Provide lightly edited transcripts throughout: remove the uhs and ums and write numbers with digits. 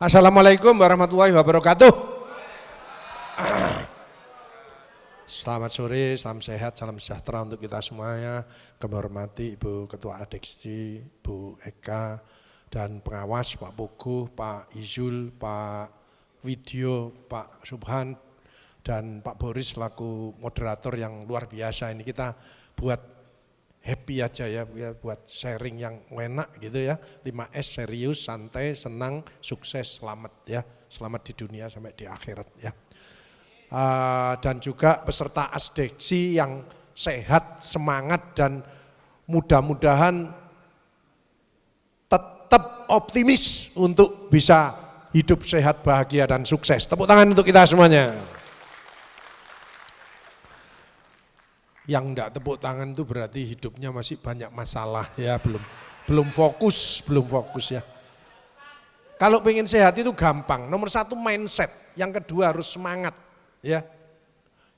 Assalamualaikum warahmatullahi wabarakatuh. Selamat sore, salam sehat, salam sejahtera untuk kita semuanya. Kami hormati Ibu Ketua Adeksi, Bu Eka, dan pengawas Pak Puguh, Pak Izul, Pak Widyo, Pak Subhan, dan Pak Boris selaku moderator yang luar biasa. Ini kita buat happy aja ya, buat sharing yang enak gitu ya. 5S serius, santai, senang, sukses, selamat ya. Selamat di dunia sampai di akhirat ya. Dan juga peserta asdeksi yang sehat, semangat, dan mudah-mudahan tetap optimis untuk bisa hidup sehat, bahagia, dan sukses. Tepuk tangan untuk kita semuanya. Yang enggak tepuk tangan itu berarti hidupnya masih banyak masalah ya, belum fokus ya. Kalau pengen sehat itu gampang, nomor 1 mindset, yang kedua harus semangat ya,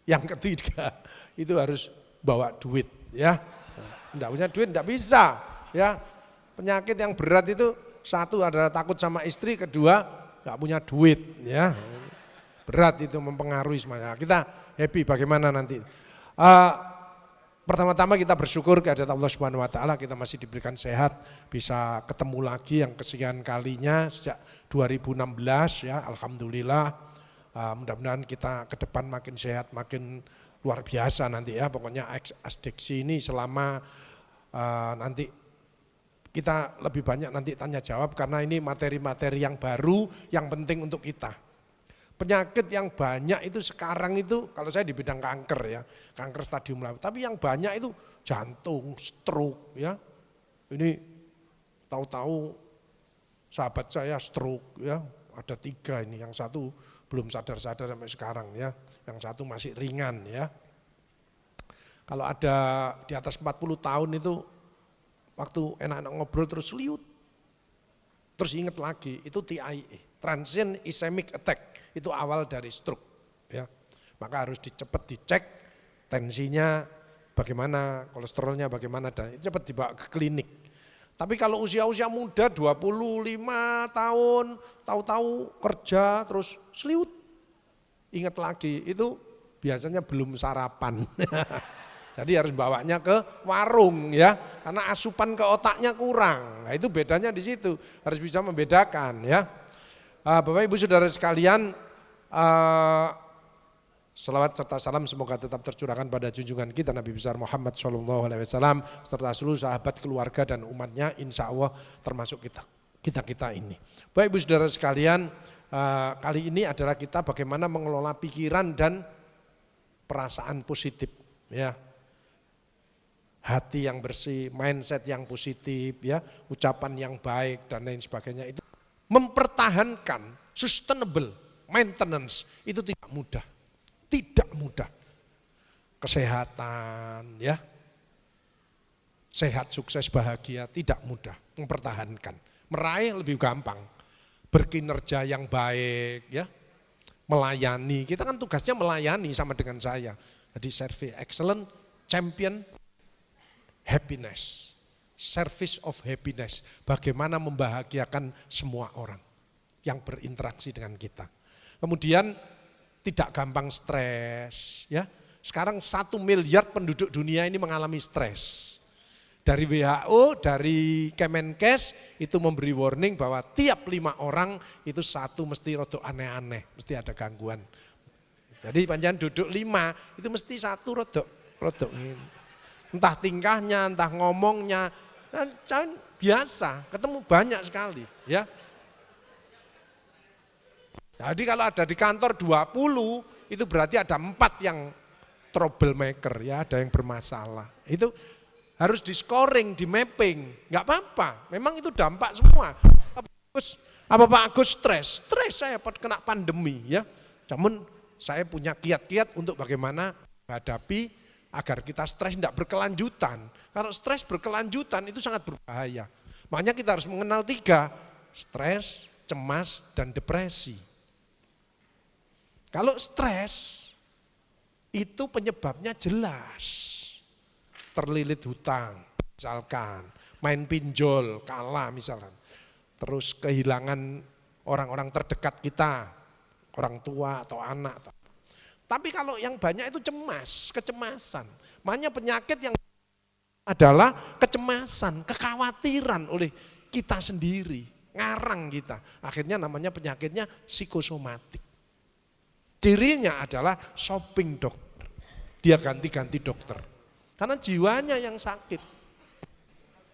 yang ketiga itu harus bawa duit ya. Enggak punya duit enggak bisa ya. Penyakit yang berat itu 1 adalah takut sama istri, kedua enggak punya duit ya. Berat itu mempengaruhi semuanya. Kita happy bagaimana nanti. Pertama-tama kita bersyukur kehadirat Allah Subhanahu wa taala kita masih diberikan sehat, bisa ketemu lagi yang kesekian kalinya sejak 2016 ya, alhamdulillah. Mudah-mudahan kita ke depan makin sehat, makin luar biasa nanti ya. Pokoknya asdeksi ini selama nanti kita lebih banyak nanti tanya jawab karena ini materi-materi yang baru yang penting untuk kita. Penyakit yang banyak itu sekarang itu, kalau saya di bidang kanker ya, kanker stadium lama, tapi yang banyak itu jantung, stroke ya. Ini tahu-tahu sahabat saya stroke ya, ada 3 ini, yang 1 belum sadar-sadar sampai sekarang ya, yang 1 masih ringan ya. Kalau ada di atas 40 tahun itu, waktu enak-enak ngobrol terus liut, terus inget lagi, itu TIA, Transient Ischemic Attack. Itu awal dari stroke ya. Maka harus cepet dicek tensinya bagaimana, kolesterolnya bagaimana, dan cepat dibawa ke klinik. Tapi kalau usia-usia muda 25 tahun, tahu-tahu kerja terus seliut. Ingat lagi, itu biasanya belum sarapan. Jadi harus bawanya ke warung ya, karena asupan ke otaknya kurang. Nah, itu bedanya di situ, harus bisa membedakan ya. Bapak Ibu Saudara sekalian, selawat serta salam semoga tetap tercurahkan pada junjungan kita Nabi besar Muhammad SAW serta seluruh sahabat, keluarga, dan umatnya, insya Allah termasuk kita ini. Bapak Ibu Saudara sekalian, kali ini adalah kita bagaimana mengelola pikiran dan perasaan positif ya. Hati yang bersih, mindset yang positif ya, ucapan yang baik dan lain sebagainya, itu mempertahankan sustainable maintenance itu tidak mudah. Kesehatan ya, sehat, sukses, bahagia tidak mudah mempertahankan. Meraih lebih gampang, berkinerja yang baik ya, melayani, kita kan tugasnya melayani sama dengan saya. Jadi service excellent, champion happiness. Service of happiness, bagaimana membahagiakan semua orang yang berinteraksi dengan kita. Kemudian tidak gampang stres ya. Sekarang 1 miliar penduduk dunia ini mengalami stres. Dari WHO, dari Kemenkes itu memberi warning bahwa tiap 5 orang itu 1 mesti rodok aneh-aneh, mesti ada gangguan. Jadi panjang duduk 5 itu mesti 1 rodok ini. Entah tingkahnya, entah ngomongnya, biasa, ketemu banyak sekali ya. Jadi kalau ada di kantor 20, itu berarti ada 4 yang troublemaker ya, ada yang bermasalah. Itu harus di scoring, di mapping, nggak apa-apa, memang itu dampak semua. Apa Pak Agus stres saya kena pandemi ya. Namun saya punya kiat-kiat untuk bagaimana menghadapi agar kita stres tidak berkelanjutan. Kalau stres berkelanjutan itu sangat berbahaya. Makanya kita harus mengenal 3, stres, cemas, dan depresi. Kalau stres itu penyebabnya jelas. Terlilit hutang, misalkan, main pinjol, kalah misalkan. Terus kehilangan orang-orang terdekat kita, orang tua atau anak. Tapi kalau yang banyak itu cemas, kecemasan. Makanya penyakit yang adalah kecemasan, kekhawatiran oleh kita sendiri, ngarang kita. Akhirnya namanya penyakitnya psikosomatik. Cirinya adalah shopping dokter. Dia ganti-ganti dokter. Karena jiwanya yang sakit.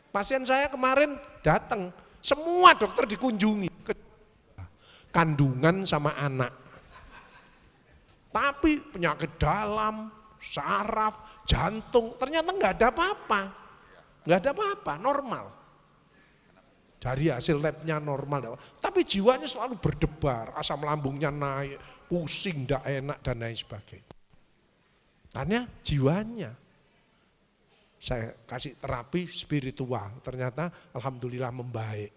Pasien saya kemarin datang, semua dokter dikunjungi. Kandungan sama anak. Tapi penyakit dalam, saraf, jantung, ternyata nggak ada apa-apa. Nggak ada apa-apa, normal. Dari hasil labnya normal. Tapi jiwanya selalu berdebar, asam lambungnya naik, pusing, nggak enak, dan lain sebagainya. Karena jiwanya. Saya kasih terapi spiritual, ternyata alhamdulillah membaik.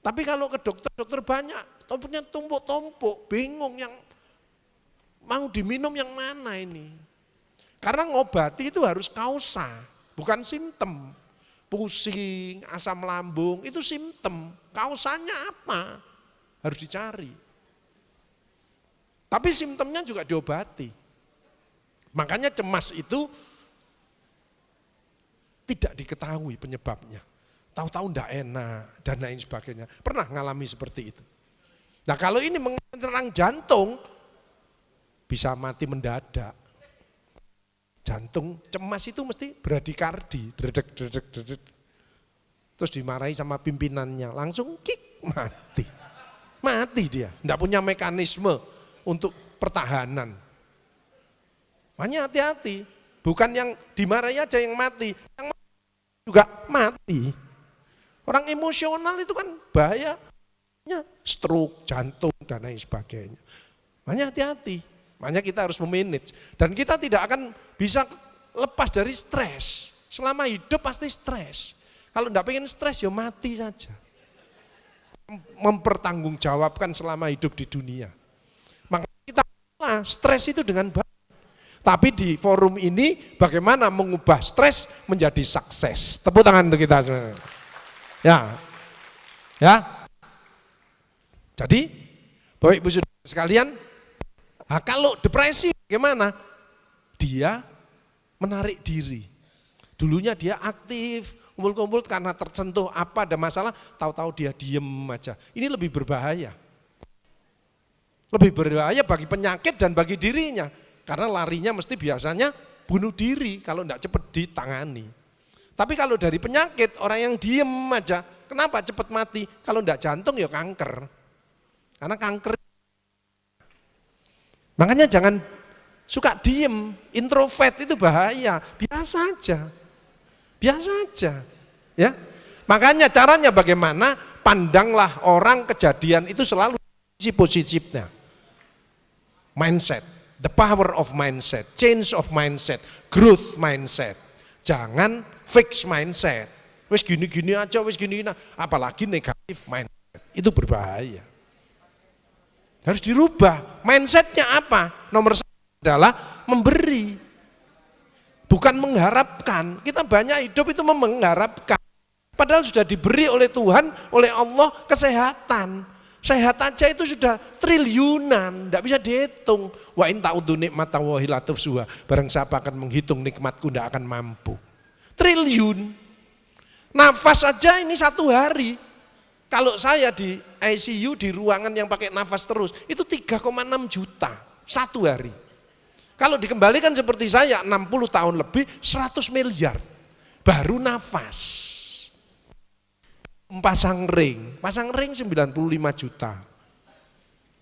Tapi kalau ke dokter banyak, punya tumpuk-tumpuk, bingung yang mau diminum yang mana ini. Karena ngobati itu harus kausa, bukan simptom. Pusing, asam lambung, itu simptom. Kausanya apa? Harus dicari. Tapi simptomnya juga diobati. Makanya cemas itu tidak diketahui penyebabnya. Tahu-tahu enggak enak dan lain sebagainya. Pernah ngalami seperti itu. Nah kalau ini menyerang jantung, bisa mati mendadak. Jantung cemas itu mesti bradikardi, dedek. Terus dimarahi sama pimpinannya, langsung kik, mati. Mati dia, enggak punya mekanisme untuk pertahanan. Makanya hati-hati, bukan yang dimarahi aja yang mati, yang juga mati. Orang emosional itu kan bahayanya stroke, jantung, dan lain sebagainya. Makanya hati-hati, makanya kita harus memanage. Dan kita tidak akan bisa lepas dari stres. Selama hidup pasti stres. Kalau enggak pengen stres ya mati saja. Mempertanggungjawabkan selama hidup di dunia. Makanya kita stres itu dengan baik. Tapi di forum ini bagaimana mengubah stres menjadi sukses. Tepuk tangan untuk kita semua. Ya. Jadi Bapak Ibu Saudara sekalian, kalau depresi bagaimana? Dia menarik diri. Dulunya dia aktif, kumpul-kumpul karena tersentuh apa ada masalah, tahu-tahu dia diem aja. Ini lebih berbahaya. Lebih berbahaya bagi penyakit dan bagi dirinya. Karena larinya mesti biasanya bunuh diri kalau tidak cepat ditangani. Tapi kalau dari penyakit, orang yang diem aja, kenapa cepat mati? Kalau tidak jantung ya kanker. Karena kanker. Makanya jangan suka diem, introvert itu bahaya, biasa aja. Biasa aja. Ya. Makanya caranya bagaimana? Pandanglah orang kejadian itu selalu sisi positifnya. Mindset. The power of mindset, change of mindset, growth mindset. Jangan fix mindset. Wis gini-gini aja, wis gini-gini. Apalagi negatif mindset. Itu berbahaya. Harus dirubah. Mindsetnya apa? Nomor satu adalah memberi. Bukan mengharapkan. Kita banyak hidup itu mengharapkan. Padahal sudah diberi oleh Tuhan, oleh Allah kesehatan. Sehat aja itu sudah triliunan, tidak bisa dihitung. Wa in ta'udzu nikmatallahi la tuhsuha. Barang siapa akan menghitung nikmatku tidak akan mampu. Triliun. Nafas aja ini 1 hari. Kalau saya di ICU di ruangan yang pakai nafas terus, itu 3,6 juta 1 hari. Kalau dikembalikan seperti saya 60 tahun lebih 100 miliar. Baru nafas. Pasang ring 95 juta.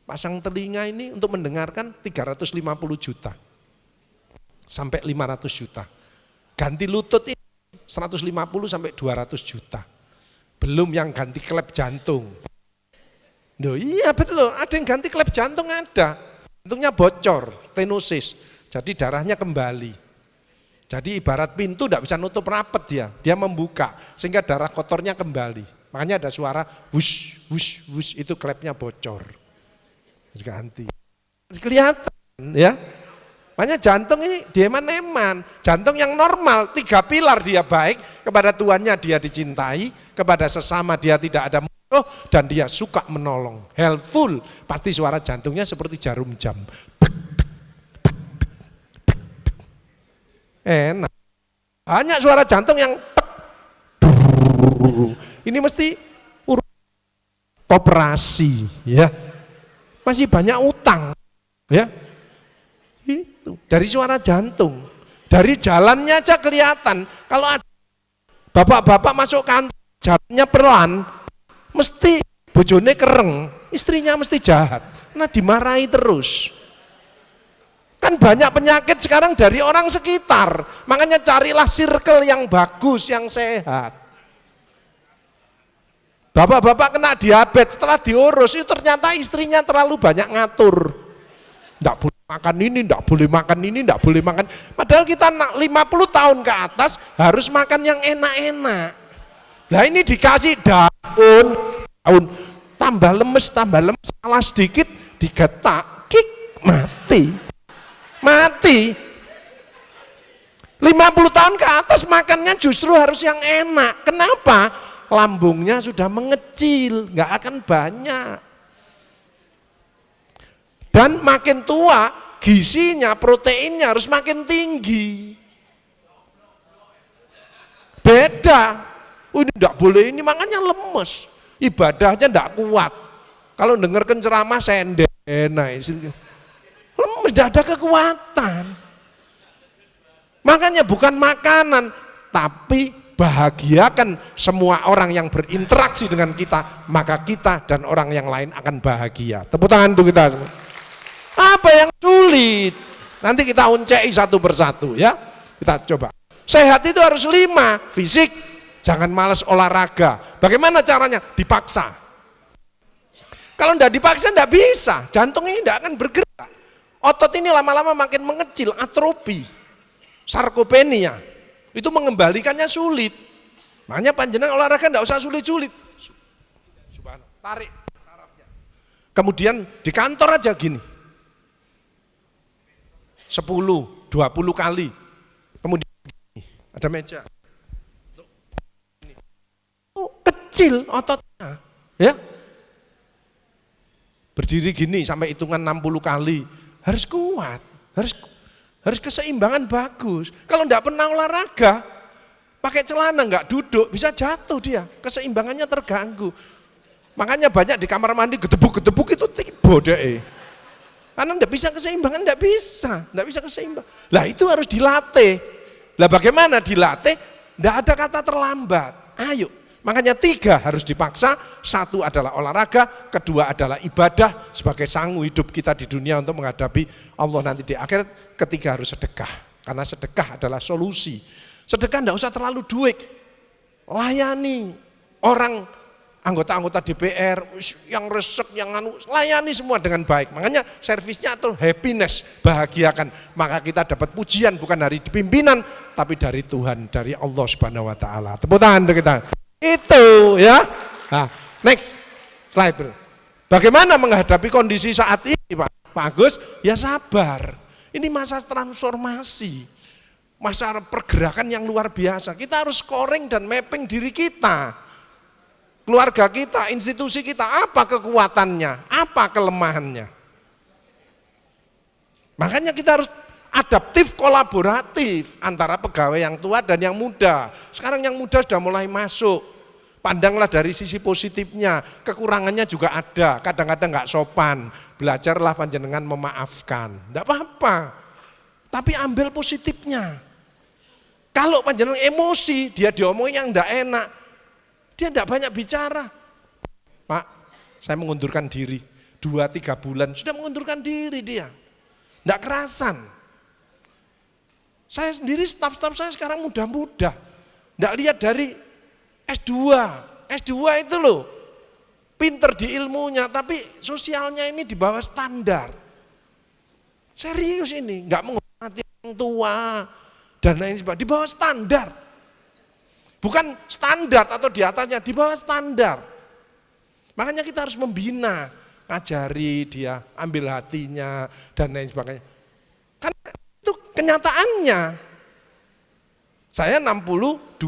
Pasang telinga ini untuk mendengarkan 350 juta. Sampai 500 juta. Ganti lutut ini 150 sampai 200 juta. Belum yang ganti klep jantung. Loh, iya betul loh, ada yang ganti klep jantung ada. Jantungnya bocor, stenosis. Jadi darahnya kembali. Jadi ibarat pintu tidak bisa nutup rapat dia membuka sehingga darah kotornya kembali. Makanya ada suara wush, wush, wush, itu klepnya bocor. Ganti. Kelihatan ya. Makanya jantung ini dieman-eman, jantung yang normal, 3 pilar dia baik, kepada Tuhannya dia dicintai, kepada sesama dia tidak ada musuh, dan dia suka menolong, helpful, pasti suara jantungnya seperti jarum jam. Enak. Banyak suara jantung yang ini mesti operasi, ya. Masih banyak utang, ya. Itu dari suara jantung, dari jalannya aja kelihatan. Kalau ada bapak-bapak masuk kantor jalannya pelan, mesti bojone kereng, istrinya mesti jahat, karena dimarahi terus. Kan banyak penyakit sekarang dari orang sekitar, makanya carilah circle yang bagus, yang sehat. Bapak-bapak kena diabetes, setelah diurus itu ternyata istrinya terlalu banyak ngatur. Enggak boleh makan ini, enggak boleh makan ini, enggak boleh makan. Padahal kita 50 tahun ke atas harus makan yang enak-enak. Nah ini dikasih daun, tambah lemes, salah sedikit digetak, kik, mati. 50 tahun ke atas makannya justru harus yang enak. Kenapa? Lambungnya sudah mengecil, enggak akan banyak. Dan makin tua, gizinya, proteinnya harus makin tinggi. Beda. Ini enggak boleh, ini makanya lemes. Ibadahnya enggak kuat. Kalau dengarkan ceramah senden, lemes, enggak ada kekuatan. Makanya bukan makanan, tapi bahagiakan semua orang yang berinteraksi dengan kita, maka kita dan orang yang lain akan bahagia. Tepuk tangan untuk kita semua. Apa yang sulit? Nanti kita uncei satu persatu ya. Kita coba. Sehat itu harus 5, fisik, jangan malas olahraga. Bagaimana caranya? Dipaksa. Kalau enggak dipaksa enggak bisa, jantung ini enggak akan bergerak. Otot ini lama-lama makin mengecil, atrofi, sarkopenia. Itu mengembalikannya sulit. Makanya panjenengan olahraga enggak usah sulit-sulit. Tarik sarafnya. Kemudian di kantor aja gini. 10, 20 kali. Kemudian ada meja. Oh, kecil ototnya, ya. Berdiri gini sampai hitungan 60 kali. Harus kuat, harus keseimbangan bagus. Kalau enggak pernah olahraga, pakai celana enggak duduk, bisa jatuh dia, keseimbangannya terganggu. Makanya banyak di kamar mandi gedebuk-gedebuk itu tiba deh. Karena enggak bisa keseimbangan, enggak bisa keseimbang. Lah itu harus dilatih. Lah bagaimana dilatih? Enggak ada kata terlambat. Ayo, makanya 3 harus dipaksa. 1 adalah olahraga, kedua adalah ibadah sebagai sangu hidup kita di dunia untuk menghadapi Allah nanti di akhirat. Ketiga harus sedekah, karena sedekah adalah solusi. Sedekah enggak usah terlalu duit. Layani orang anggota-anggota DPR yang resek, yang layani semua dengan baik. Makanya servisnya atau happiness, bahagiakan. Maka kita dapat pujian bukan dari pimpinan, tapi dari Tuhan, dari Allah Subhanahu Wa Taala. Tepuk tangan untuk kita. Itu ya. Nah, next slide bro. Bagaimana menghadapi kondisi saat ini Pak Agus? Ya sabar. Ini masa transformasi, masa pergerakan yang luar biasa. Kita harus scoring dan mapping diri kita. Keluarga kita, institusi kita, apa kekuatannya, apa kelemahannya. Makanya kita harus adaptif, kolaboratif antara pegawai yang tua dan yang muda. Sekarang yang muda sudah mulai masuk. Pandanglah dari sisi positifnya, kekurangannya juga ada, kadang-kadang nggak sopan. Belajarlah panjenengan memaafkan, enggak apa-apa. Tapi ambil positifnya. Kalau panjenengan emosi, dia diomongin yang enggak enak, dia enggak banyak bicara. Pak, saya mengundurkan diri, 2-3 bulan sudah mengundurkan diri dia. Enggak kerasan. Saya sendiri, staf-staf saya sekarang mudah-mudah. Enggak lihat dari S2. S2 itu loh, pinter di ilmunya, tapi sosialnya ini di bawah standar. Serius ini, enggak menghormati orang tua dan lain sebagainya, di bawah standar. Bukan standar atau di atasnya, di bawah standar. Makanya kita harus membina, ngajari dia, ambil hatinya dan lain sebagainya. Karena kenyataannya, saya 62,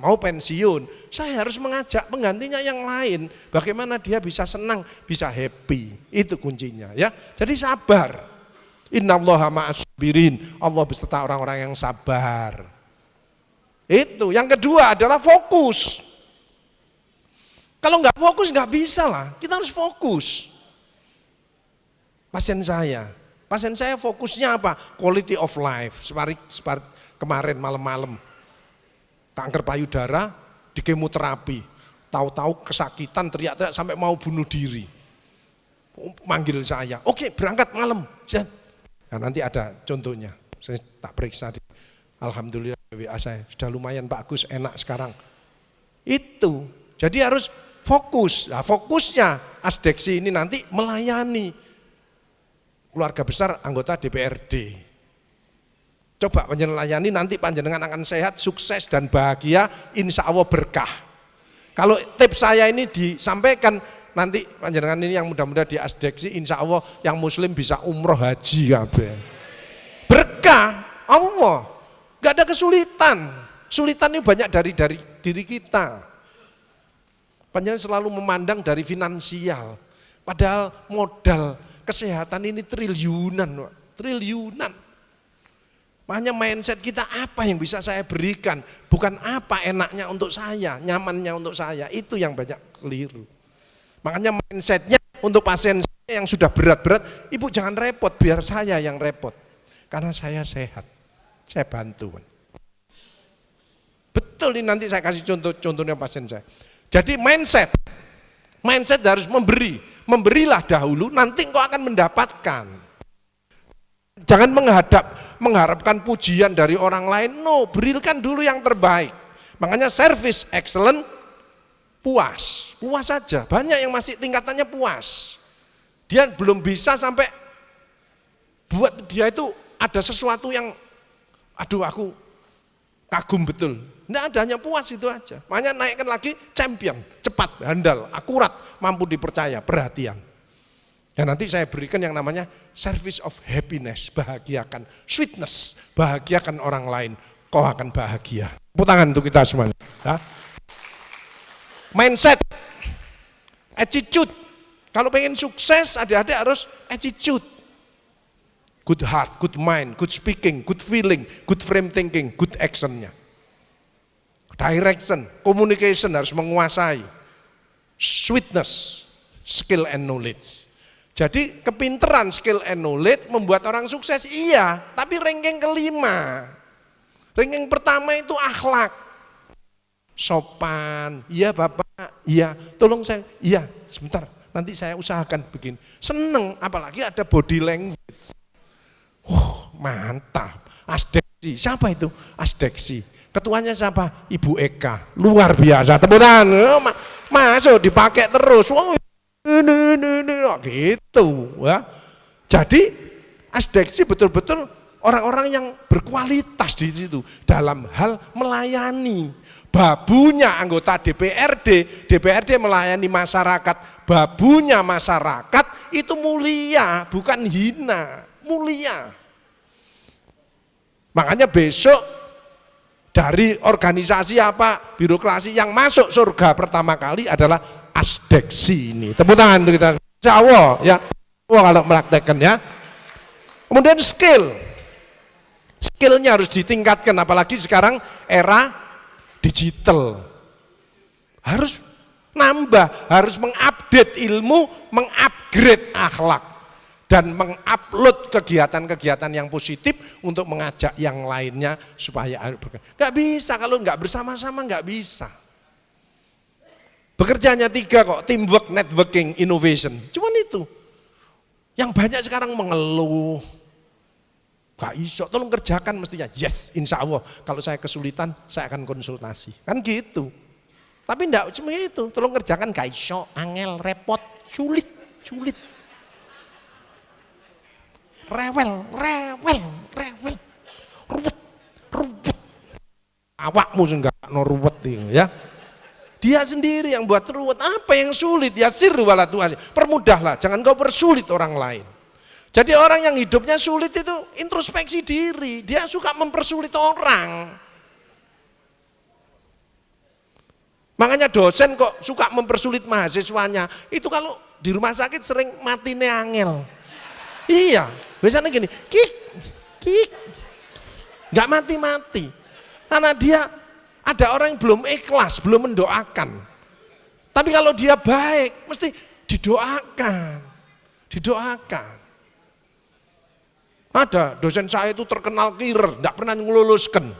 mau pensiun, saya harus mengajak penggantinya yang lain. Bagaimana dia bisa senang, bisa happy. Itu kuncinya ya. Jadi sabar. Innallaha ma'as sabirin. Allah beserta orang-orang yang sabar. Itu. Yang kedua adalah fokus. Kalau nggak fokus nggak bisa lah. Kita harus fokus. Pasien saya fokusnya apa? Quality of life. Seperti kemarin malam-malam. Kanker payudara di kemoterapi, tahu-tahu kesakitan, teriak-teriak sampai mau bunuh diri. Manggil saya, oke berangkat malam. Nah, nanti ada contohnya, saya tak periksa. Alhamdulillah WA saya, sudah lumayan Pak Gus, enak sekarang. Itu, jadi harus fokus. Nah, fokusnya Asdeksi ini nanti melayani keluarga besar anggota DPRD. Coba panjenengan layani, nanti panjenengan akan sehat, sukses dan bahagia, insya Allah berkah. Kalau tips saya ini disampaikan, nanti panjenengan ini yang mudah-mudahan di Asdeksi, insya Allah yang muslim bisa umroh haji kabeh. Berkah Allah, gak ada kesulitan. Kesulitan ini banyak dari diri kita. Panjenengan selalu memandang dari finansial, padahal modal kesehatan ini triliunan, triliunan. Makanya mindset kita apa yang bisa saya berikan, bukan apa enaknya untuk saya, nyamannya untuk saya, itu yang banyak keliru. Makanya mindsetnya untuk pasien saya yang sudah berat-berat, ibu jangan repot, biar saya yang repot. Karena saya sehat, saya bantu. Betul ini nanti saya kasih contohnya pasien saya. Jadi mindset harus memberilah dahulu, nanti engkau akan mendapatkan. Jangan mengharapkan pujian dari orang lain, no, berikan dulu yang terbaik. Makanya service excellent, puas saja. Banyak yang masih tingkatannya puas. Dia belum bisa sampai buat dia itu ada sesuatu yang, aduh aku kagum betul. Nggak ada, hanya puas itu aja. Makanya naikkan lagi champion, cepat, handal, akurat, mampu dipercaya, perhatian. Dan nanti saya berikan yang namanya service of happiness, bahagiakan, sweetness, bahagiakan orang lain, kau akan bahagia. Tepuk tangan untuk kita semuanya. Ya. Mindset, attitude. Kalau pengen sukses, adik-adik harus attitude. Good heart, good mind, good speaking, good feeling, good frame thinking, good actionnya. Direction, communication harus menguasai. Sweetness, skill and knowledge. Jadi kepinteran, skill and knowledge membuat orang sukses, iya, tapi ranking kelima. Ranking pertama itu akhlak. Sopan, iya Bapak, iya, tolong saya, iya, sebentar, nanti saya usahakan bikin. Seneng, apalagi ada body language. Mantap, Asdeksi, siapa itu? Asdeksi. Ketuanya siapa? Ibu Eka, luar biasa, tepuk tangan, masuk dipakai terus. Wow. Gitu ya. Jadi Asdeksi betul-betul orang-orang yang berkualitas di situ dalam hal melayani. Babunya anggota DPRD melayani masyarakat, babunya masyarakat itu mulia, bukan hina, mulia. Makanya besok dari organisasi apa, birokrasi yang masuk surga pertama kali adalah Asdeksi ini. Tepuk tangan untuk kita. Insya Allah ya. Allah kalau melakukan ya. Kemudian skillnya harus ditingkatkan, apalagi sekarang era digital. Harus nambah, harus mengupdate ilmu, mengupgrade akhlak, dan mengupload kegiatan-kegiatan yang positif untuk mengajak yang lainnya supaya nggak bisa kalau nggak bersama-sama, nggak bisa. Bekerjanya 3 kok, teamwork, networking, innovation. Cuman itu. Yang banyak sekarang mengeluh. Gak iso, tolong kerjakan mestinya. Yes, insya Allah. Kalau saya kesulitan, saya akan konsultasi. Kan gitu. Tapi enggak cuma itu, tolong kerjakan gak iso, angel, repot, sulit. Rewel. Ruwet. Awakmu enggak no ruwet ya. Dia sendiri yang buat ruwet. Apa yang sulit? Ya sirru wala tu'asir. Permudahlah, jangan kau persulit orang lain. Jadi orang yang hidupnya sulit itu introspeksi diri, dia suka mempersulit orang. Makanya dosen kok suka mempersulit mahasiswanya, itu kalau di rumah sakit sering matine angel. Iya, biasanya gini, kik, nggak mati-mati. Karena dia ada orang yang belum ikhlas, belum mendoakan. Tapi kalau dia baik, mesti didoakan. Ada dosen saya itu terkenal killer, tidak pernah ngeluluskan.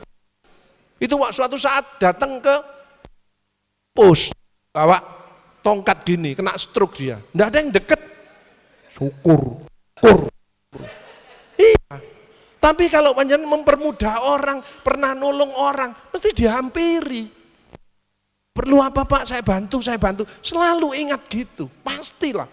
Itu suatu saat datang ke pos, bawa tongkat gini, kena stroke dia. Tidak ada yang deket, syukur. Iya. Tapi kalau panjenengan mempermudah orang, pernah nolong orang, mesti dihampiri. Perlu apa Pak? Saya bantu. Selalu ingat gitu, pastilah.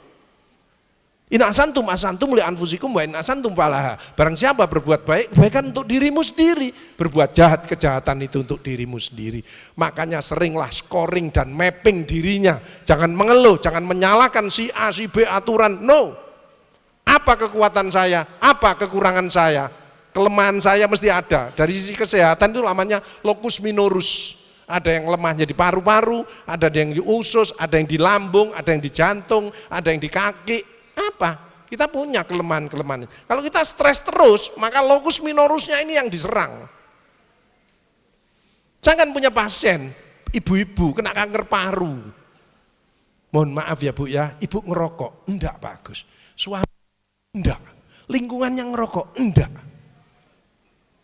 In asantum li anfusikum wa in asantum falaha. Barang siapa berbuat baik, kebaikan untuk dirimu sendiri. Berbuat jahat, kejahatan itu untuk dirimu sendiri. Makanya seringlah scoring dan mapping dirinya. Jangan mengeluh, jangan menyalahkan si A, si B aturan. No. Apa kekuatan saya? Apa kekurangan saya? Kelemahan saya mesti ada. Dari sisi kesehatan itu namanya locus minorus. Ada yang lemahnya di paru-paru, ada yang di usus, ada yang di lambung, ada yang di jantung, ada yang di kaki. Apa? Kita punya kelemahan-kelemahan. Kalau kita stres terus, maka locus minorusnya ini yang diserang. Saya kan punya pasien, ibu-ibu kena kanker paru. Mohon maaf ya Bu ya, ibu ngerokok, enggak bagus. Suami enggak, lingkungan yang ngerokok enggak.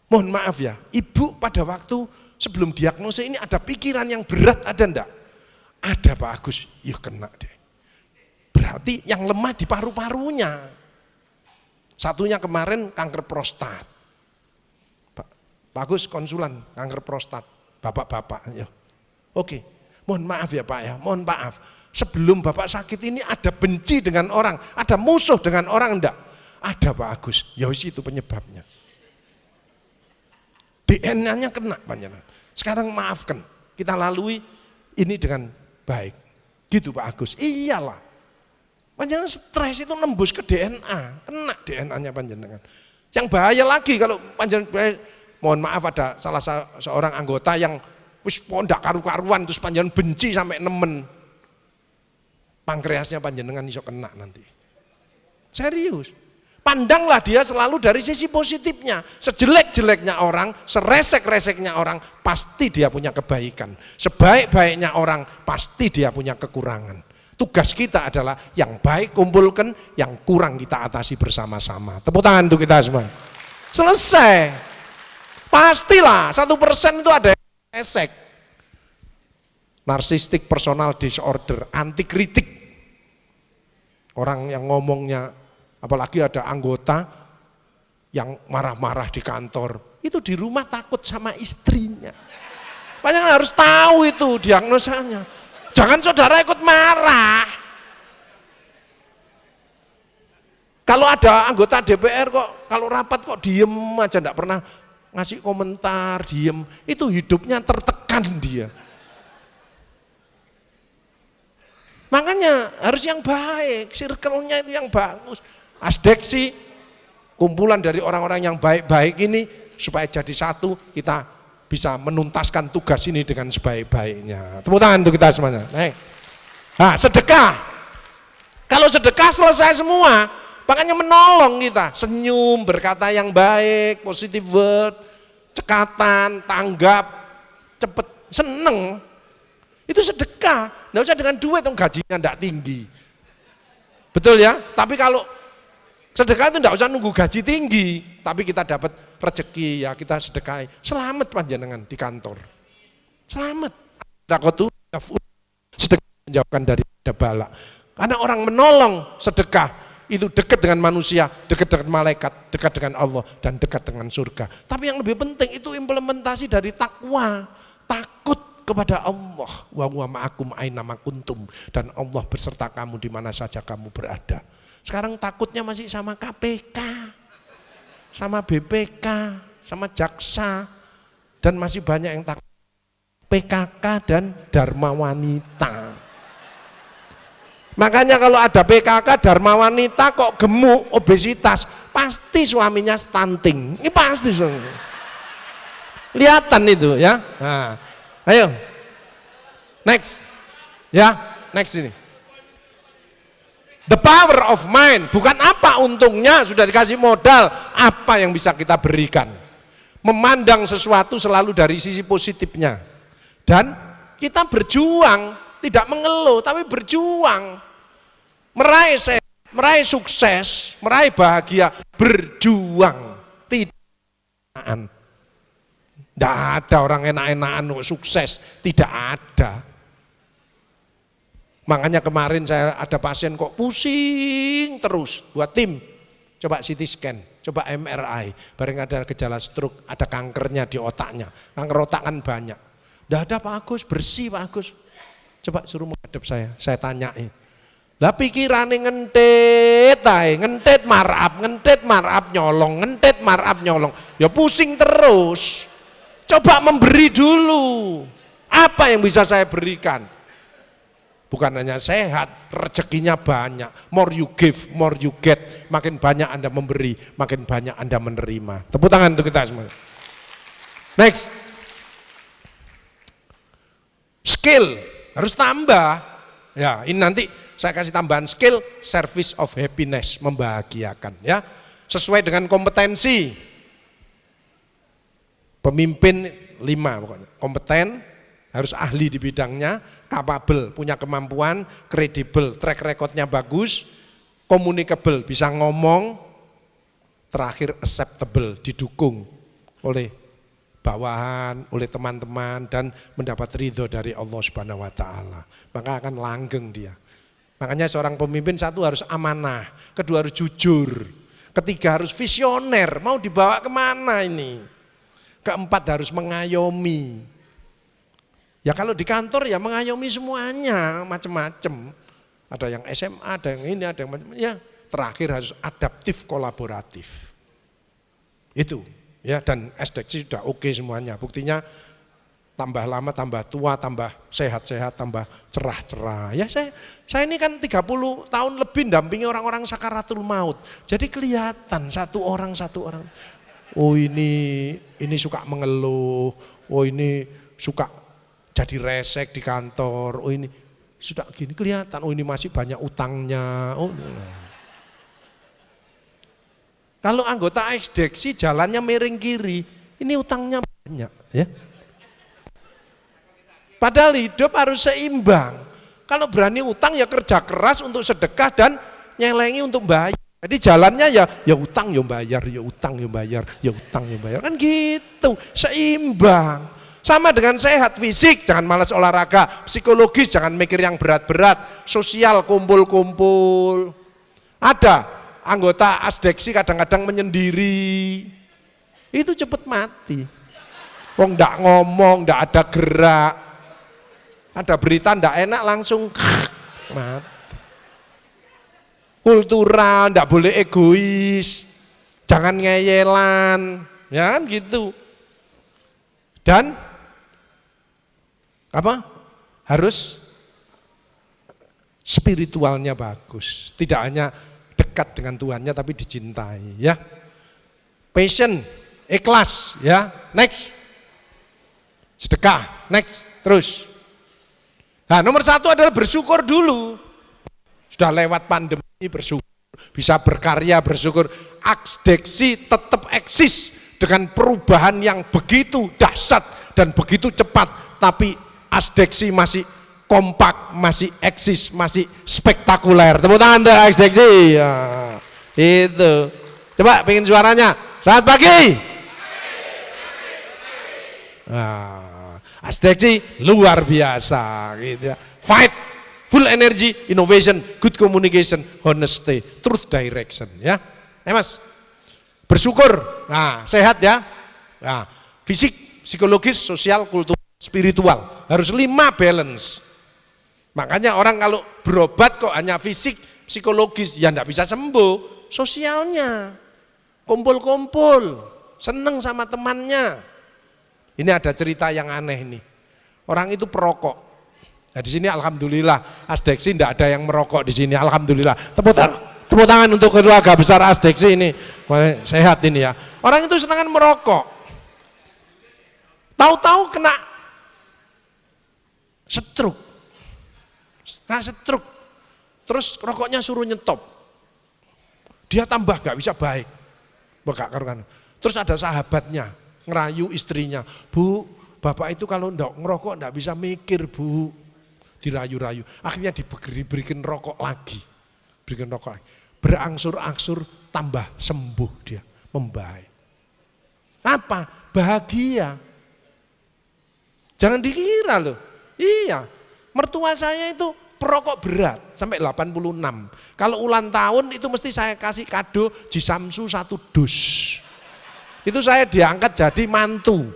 Mohon maaf ya, ibu pada waktu sebelum diagnosa ini ada pikiran yang berat, ada enggak? Ada Pak Agus, ya kena deh. Berarti yang lemah di paru-parunya. Satunya kemarin kanker prostat. Pak Agus konsulan kanker prostat, bapak-bapak. Ya. Oke, mohon maaf ya Pak ya, mohon maaf. Sebelum Bapak sakit ini ada benci dengan orang, ada musuh dengan orang enggak? Ada Pak Agus, ya itu penyebabnya. DNA-nya kena panjenengan. Sekarang maafkan, kita lalui ini dengan baik. Gitu Pak Agus, iyalah. Panjenengan stres itu nembus ke DNA, kena DNA-nya panjenengan. Yang bahaya lagi kalau panjenengan, mohon maaf ada salah seorang anggota yang wis pondak karu-karuan terus panjenengan benci sampai nemen. Pankreasnya panjenengan iso kena nanti. Serius. Pandanglah dia selalu dari sisi positifnya. Sejelek-jeleknya orang, seresek-reseknya orang, pasti dia punya kebaikan. Sebaik-baiknya orang, pasti dia punya kekurangan. Tugas kita adalah yang baik kumpulkan, yang kurang kita atasi bersama-sama. Tepuk tangan untuk kita semua. Selesai. Pastilah 1% itu ada esek. Narcissistic personal disorder, anti kritik. Orang yang ngomongnya, apalagi ada anggota yang marah-marah di kantor, itu di rumah takut sama istrinya. Banyak harus tahu itu diagnosanya. Jangan saudara ikut marah. Kalau ada anggota DPR kok, kalau rapat kok diem aja, enggak pernah ngasih komentar, diem. Itu hidupnya tertekan dia. Makanya harus yang baik, circle-nya itu yang bagus. Asdeksi, kumpulan dari orang-orang yang baik-baik ini, supaya jadi satu, kita bisa menuntaskan tugas ini dengan sebaik-baiknya. Tepuk tangan untuk kita semuanya. Nah, sedekah. Kalau sedekah selesai semua, makanya menolong kita. Senyum, berkata yang baik, positive word, cekatan, tanggap, cepet, seneng. Itu sedekah. Nggak usah dengan duit, gajinya enggak tinggi. Betul ya? Tapi kalau sedekah itu enggak usah nunggu gaji tinggi, tapi kita dapat rezeki ya kita sedekahi. Selamat panjenengan di kantor. Selamat. Sedekah menjauhkan dari bala. Karena orang menolong sedekah itu dekat dengan manusia, dekat dengan malaikat, dekat dengan Allah dan dekat dengan surga. Tapi yang lebih penting itu implementasi dari takwa, takut kepada Allah. Wa huwa ma'akum aina ma kuntum, dan Allah berserta kamu di mana saja kamu berada. Sekarang takutnya masih sama KPK, sama BPK, sama jaksa, dan masih banyak yang takut PKK dan Dharma Wanita. Makanya kalau ada PKK Dharma Wanita kok gemuk, obesitas, pasti suaminya stunting. Ini pasti kelihatan itu ya. Nah, ayo next ya, next ini. The power of mind, bukan apa untungnya, sudah dikasih modal, apa yang bisa kita berikan. Memandang sesuatu selalu dari sisi positifnya. Dan kita berjuang, tidak mengeluh, tapi berjuang. Meraih sukses, meraih bahagia, berjuang. Tidak ada orang enak-enakan sukses, tidak ada. Makanya kemarin saya ada pasien kok pusing terus buat tim. Coba CT scan, coba MRI, bareng ada gejala stroke, ada kankernya di otaknya. Kanker otak kan banyak. Tidak ada Pak Agus, bersih Pak Agus. Coba suruh menghadap saya tanyain. Lah pikirane ngentit marap nyolong, ngentit marap nyolong. Ya pusing terus. Coba memberi dulu. Apa yang bisa saya berikan? Bukan hanya sehat, rezekinya banyak. More you give, more you get. Makin banyak Anda memberi, makin banyak Anda menerima. Tepuk tangan untuk kita semua. Next. Skill harus tambah. Ya, ini nanti saya kasih tambahan skill, service of happiness, membahagiakan ya. Sesuai dengan kompetensi. Pemimpin 5 pokoknya. Kompeten, harus ahli di bidangnya, capable, punya kemampuan, kredibel, track recordnya bagus, communicable, bisa ngomong, terakhir acceptable, didukung oleh bawahan, oleh teman-teman, dan mendapat ridho dari Allah Subhanahu wa Ta'ala. Maka akan langgeng dia. Makanya seorang pemimpin satu harus amanah, kedua harus jujur, ketiga harus visioner, mau dibawa kemana ini, keempat harus mengayomi. Ya kalau di kantor ya mengayomi semuanya, macam-macam. Ada yang SMA, ada yang ini, ada yang macam-macam. Ya terakhir harus adaptif kolaboratif. Itu. Ya, dan SDGs sudah oke semuanya. Buktinya tambah lama, tambah tua, tambah sehat-sehat, tambah cerah-cerah. Ya saya ini kan 30 tahun lebih dampingi orang-orang sakaratul maut. Jadi kelihatan satu orang. Oh ini suka mengeluh. Oh ini suka jadi resek di kantor. Oh ini sudah gini kelihatan. Oh ini masih banyak utangnya. Oh ini. Kalau anggota SDGs jalannya miring kiri, ini utangnya banyak ya. Padahal hidup harus seimbang. Kalau berani utang ya kerja keras untuk sedekah dan nyelengi untuk bayar. Jadi jalannya ya utang ya bayar, ya utang ya bayar, ya utang ya bayar. Kan gitu, seimbang. Sama dengan sehat fisik, jangan malas olahraga, psikologis jangan mikir yang berat-berat, sosial kumpul-kumpul. Ada anggota asdeksi kadang-kadang menyendiri, itu cepat mati. Wong ndak ngomong, ndak ada gerak, ada berita ndak enak langsung mati. Kultural, ndak boleh egois, jangan ngeyelan, ya kan gitu. Dan apa? Harus spiritualnya bagus, tidak hanya dekat dengan Tuhannya tapi dicintai ya. Passion, ikhlas ya. Next. Sedekah, next. Terus. Nah, nomor 1 adalah bersyukur dulu. Sudah lewat pandemi bersyukur, bisa berkarya bersyukur. Asdeksi tetap eksis dengan perubahan yang begitu dahsyat dan begitu cepat, tapi asdeksi masih kompak, masih eksis, masih spektakuler. Tepuk tangan untuk asdeksi. Ya, itu. Coba pengen suaranya. Selamat pagi. Nah, asdeksi luar biasa gitu ya. Fight, full energy, innovation, good communication, honesty, truth direction ya. Mas. Bersyukur. Nah, sehat ya. Nah, fisik, psikologis, sosial, kultur, spiritual. Harus 5 balance. Makanya orang kalau berobat kok hanya fisik, psikologis, ya enggak bisa sembuh. Sosialnya, kumpul-kumpul, seneng sama temannya. Ini ada cerita yang aneh nih. Orang itu perokok, Nah di sini alhamdulillah Asdeksi tidak ada yang merokok di sini, alhamdulillah. Tepuk tangan untuk keluarga besar Asdeksi ini, sehat ini ya. Orang itu senangan merokok, tahu-tahu kena stroke, terus rokoknya suruh nyetop, dia tambah gak bisa baik, terus ada sahabatnya ngerayu istrinya, Bu, bapak itu kalau ndak ngerokok ndak bisa mikir Bu, dirayu-rayu, akhirnya diberikan rokok lagi, berangsur-angsur tambah sembuh dia, membaik. Apa? Bahagia. Jangan dikira loh, iya, mertua saya itu perokok berat sampai 86, kalau ulang tahun itu mesti saya kasih kado Jisamsu 1 dus, itu saya diangkat jadi mantu.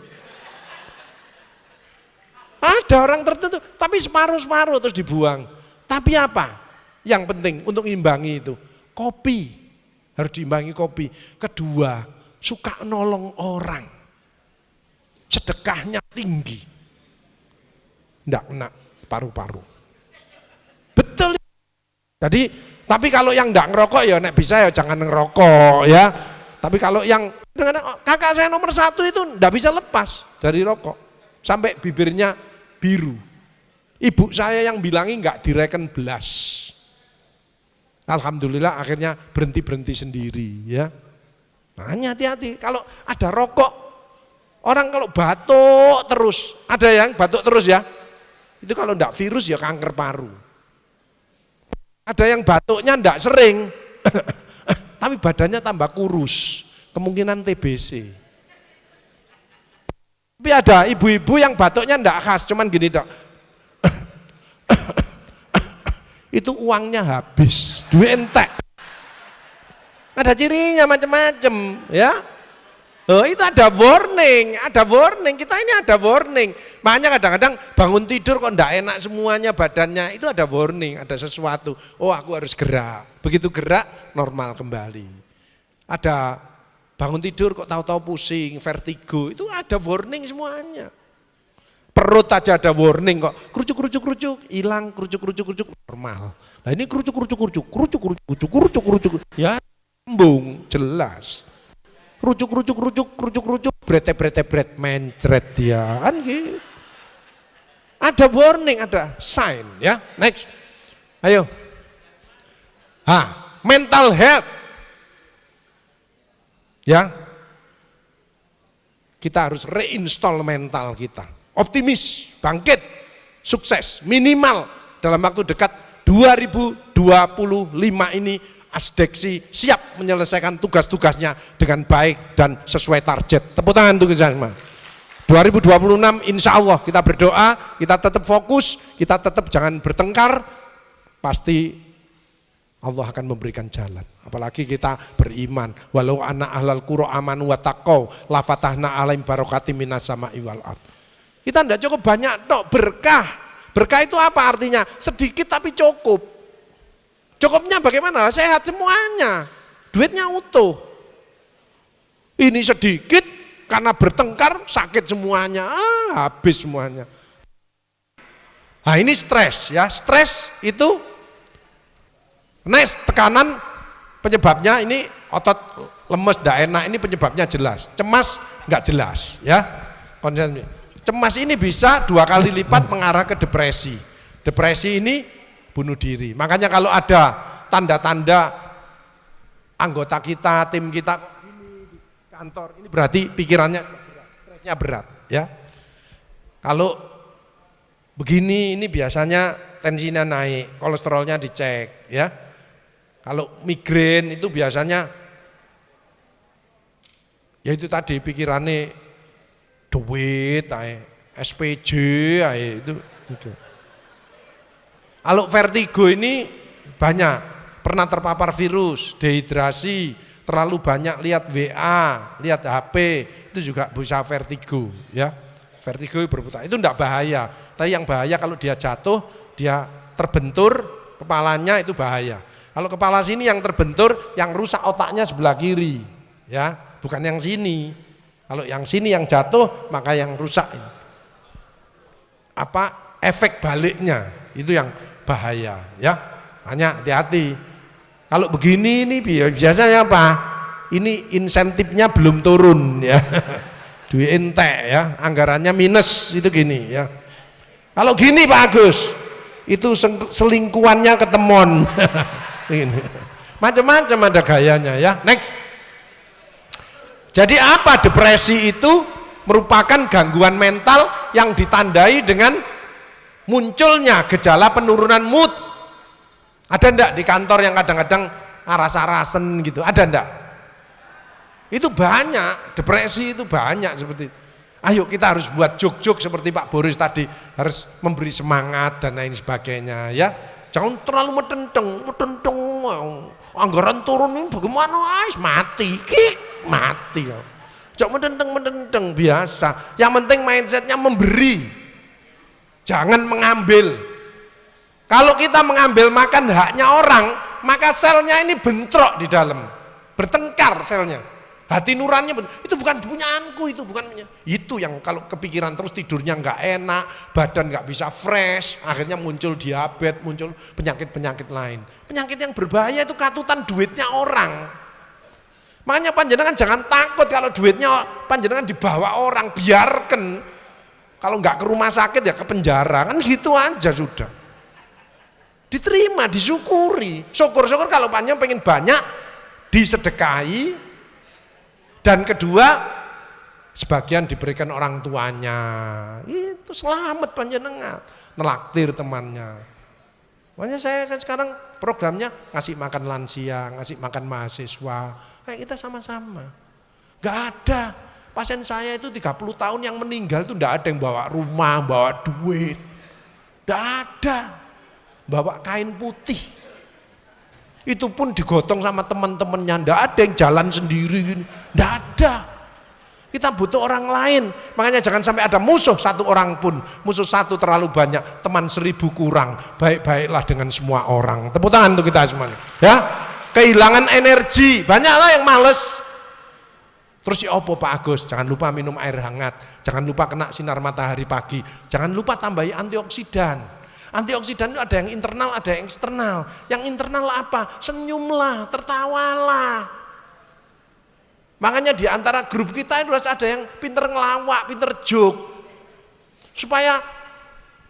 Ada orang tertentu, tapi separuh-separuh terus dibuang. Tapi apa? Yang penting untuk ngimbangi itu, kopi, harus diimbangi kopi. Kedua, suka nolong orang, sedekahnya tinggi, enggak kena paru-paru. Betul. Jadi, tapi kalau yang enggak ngerokok ya nek bisa ya jangan ngerokok ya. Tapi kalau yang kakak saya nomor 1 itu enggak bisa lepas dari rokok sampai bibirnya biru. Ibu saya yang bilangi enggak direken belas. Alhamdulillah akhirnya berhenti sendiri ya. Makanya hati-hati kalau ada rokok, orang kalau batuk terus, ada yang batuk terus ya, itu kalau enggak virus ya kanker paru. Ada yang batuknya enggak sering, tapi badannya tambah kurus, kemungkinan TBC. Tapi ada ibu-ibu yang batuknya enggak khas, cuman gini dok, itu uangnya habis, duit entek. Ada cirinya macam-macam ya. Oh, itu ada warning, kita ini ada warning. Makanya kadang-kadang bangun tidur kok enggak enak semuanya badannya, itu ada warning, ada sesuatu. Oh, aku harus gerak. Begitu gerak normal kembali. Ada bangun tidur kok tahu-tahu pusing, vertigo, itu ada warning semuanya. Perut aja ada warning kok, kerucuk, hilang, kerucuk, normal. Nah ini kerucuk, ya sambung, jelas. Kerucuk, bret, mencret dia, kan gitu. Ada warning, ada sign ya, next. Ayo. Mental health. Ya. Kita harus reinstall mental kita. Optimis, bangkit, sukses, minimal dalam waktu dekat 2025 ini Asdeksi siap menyelesaikan tugas-tugasnya dengan baik dan sesuai target. Tepuk tangan untuk kita semua. 2026 insya Allah kita berdoa, kita tetap fokus, kita tetap jangan bertengkar, pasti Allah akan memberikan jalan. Apalagi kita beriman, walau anna ahlal qura amanu wa taqau la fatahna alaihim barakatim minas sama'i wal ard. Kita tidak cukup banyak tok, berkah. Berkah itu apa artinya? Sedikit tapi cukup. Cukupnya bagaimana? Sehat semuanya. Duitnya utuh. Ini sedikit karena bertengkar sakit semuanya. Habis semuanya. Nah ini stres ya. Stres itu tekanan penyebabnya ini otot lemes, tidak enak, ini penyebabnya jelas. Cemas nggak jelas ya. Cemas ini bisa 2 kali lipat mengarah ke depresi. Depresi ini bunuh diri. Makanya kalau ada tanda-tanda anggota kita, tim kita ini di kantor, ini berarti pikirannya berat, stresnya berat ya. Kalau begini ini biasanya tensinya naik, kolesterolnya dicek ya. Kalau migrain itu biasanya ya itu tadi pikirannya duit, SPJ itu. Kalau vertigo ini banyak, pernah terpapar virus, dehidrasi, terlalu banyak lihat WA, lihat HP, itu juga bisa vertigo ya. Vertigo berputar, itu enggak bahaya, tapi yang bahaya kalau dia jatuh, dia terbentur, kepalanya itu bahaya. Kalau kepala sini yang terbentur, yang rusak otaknya sebelah kiri ya, bukan yang sini. Kalau yang sini yang jatuh, maka yang rusak ini. Apa efek baliknya itu yang bahaya ya. Hanya hati-hati. Kalau begini ini biasanya apa? Ini insentifnya belum turun ya. Duit entek ya, anggarannya minus itu gini ya. Kalau gini Pak Agus, itu selingkuhannya ketemon. Macam-macam ada gayanya ya. Next. Jadi apa? Depresi itu merupakan gangguan mental yang ditandai dengan munculnya gejala penurunan mood. Ada enggak di kantor yang kadang-kadang aras-arasen gitu? Ada enggak? Itu banyak, depresi itu banyak seperti itu. Ayo kita harus buat jok-jok seperti Pak Boris tadi, harus memberi semangat dan lain sebagainya ya. Jangan terlalu metenteng, anggaran turun ini bagaimana? Mati, mati. Jangan metenteng biasa. Yang penting mindsetnya memberi, jangan mengambil. Kalau kita mengambil makan haknya orang, maka selnya ini bentrok di dalam, bertengkar selnya. Hati nuraninya itu bukan punyaanku, itu bukan punya. Itu yang kalau kepikiran terus tidurnya nggak enak, badan nggak bisa fresh, akhirnya muncul diabetes, muncul penyakit-penyakit lain. Penyakit yang berbahaya itu katutan duitnya orang. Makanya panjenengan jangan takut kalau duitnya panjenengan dibawa orang, biarkan. Kalau nggak ke rumah sakit ya ke penjara, kan gitu aja sudah. Diterima, disyukuri. Syukur-syukur kalau panjenengan pengen banyak, disedekahi. Dan kedua, sebagian diberikan orang tuanya. Itu selamat panjenengan. Nelaktir temannya. Makanya saya kan sekarang programnya ngasih makan lansia, ngasih makan mahasiswa. Kayak kita sama-sama. Gak ada. Pasien saya itu 30 tahun yang meninggal itu gak ada yang bawa rumah, bawa duit. Gak ada. Bawa kain putih. Itu pun digotong sama teman-temannya, ndak ada yang jalan sendiri, ndak ada. Kita butuh orang lain, makanya jangan sampai ada musuh satu orang pun, musuh satu terlalu banyak, teman 1000 kurang. Baik-baiklah dengan semua orang. Tepuk tangan untuk kita semuanya. Ya, kehilangan energi, banyaklah yang males. Terus ya opo Pak Agus, jangan lupa minum air hangat, jangan lupa kena sinar matahari pagi, jangan lupa tambahi antioksidan. Antioksidan itu ada yang internal, ada yang eksternal. Yang internal apa? Senyumlah, tertawalah. Makanya di antara grup kita itu harus ada yang pinter ngelawak, pinter joke. Supaya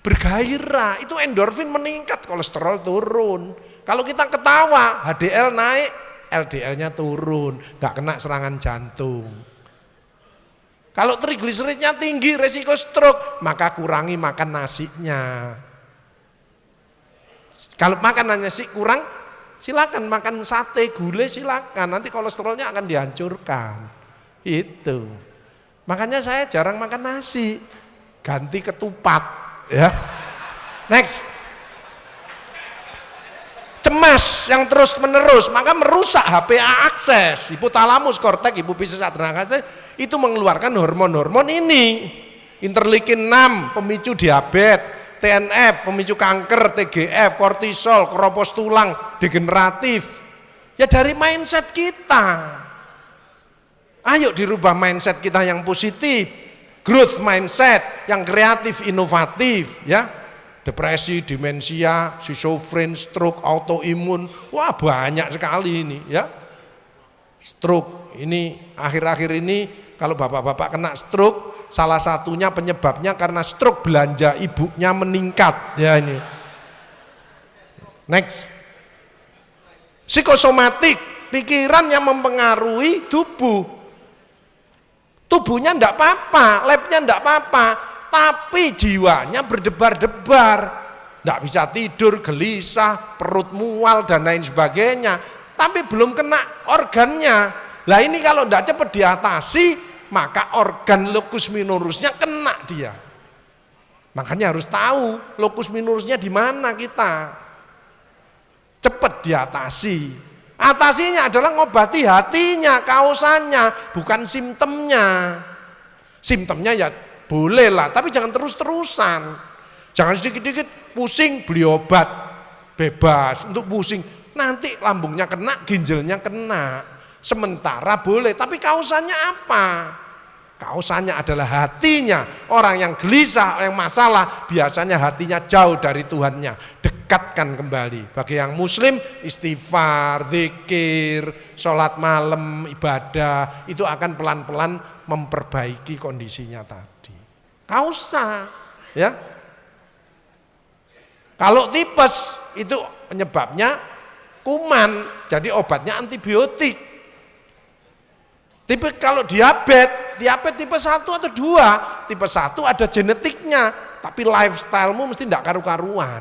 bergairah, itu endorfin meningkat, kolesterol turun. Kalau kita ketawa, HDL naik, LDL-nya turun, gak kena serangan jantung. Kalau trigliseridnya tinggi, resiko stroke, maka kurangi makan nasinya. Kalau makan nasi kurang, silakan makan sate, gulai silakan, nanti kolesterolnya akan dihancurkan. Itu. Makanya saya jarang makan nasi, ganti ketupat, ya. Next. Cemas yang terus menerus, maka merusak HPA akses, hipotalamus, korteks, hipofisis, adrenal akses, itu mengeluarkan hormon-hormon ini. Interleukin 6, pemicu diabetes. TNF, pemicu kanker, TGF, kortisol, keropos tulang, degeneratif. Ya dari mindset kita. Ayo dirubah mindset kita yang positif. Growth mindset, yang kreatif, inovatif. Ya, depresi, demensia, schizofren, stroke, autoimun. Wah banyak sekali ini ya. Stroke, ini akhir-akhir ini kalau bapak-bapak kena stroke, salah satunya penyebabnya karena stroke belanja ibunya meningkat ya ini. Next. Psikosomatik, pikiran yang mempengaruhi tubuh. Tubuhnya enggak apa-apa, labnya enggak apa-apa, tapi jiwanya berdebar-debar. Enggak bisa tidur, gelisah, perut mual dan lain sebagainya. Tapi belum kena organnya. Lah ini kalau enggak cepat diatasi, maka organ locus minorisnya kena dia. Makanya harus tahu locus minorisnya di mana kita. Cepat diatasi. Atasinya adalah ngobati hatinya, kausannya, bukan simptomnya. Simptomnya ya boleh lah, tapi jangan terus-terusan. Jangan sedikit-sedikit pusing beli obat, bebas untuk pusing. Nanti lambungnya kena, ginjalnya kena. Sementara boleh, tapi kausannya apa? Kausannya adalah hatinya. Orang yang gelisah, yang masalah, biasanya hatinya jauh dari Tuhannya. Dekatkan kembali. Bagi yang muslim, istighfar, zikir, sholat malam, ibadah, itu akan pelan-pelan memperbaiki kondisinya tadi. Kausa, ya. Kalau tipes, itu penyebabnya kuman, jadi obatnya antibiotik. Kalau diabetes tipe 1 atau 2, tipe 1 ada genetiknya, tapi lifestyle-mu mesti tidak karu-karuan.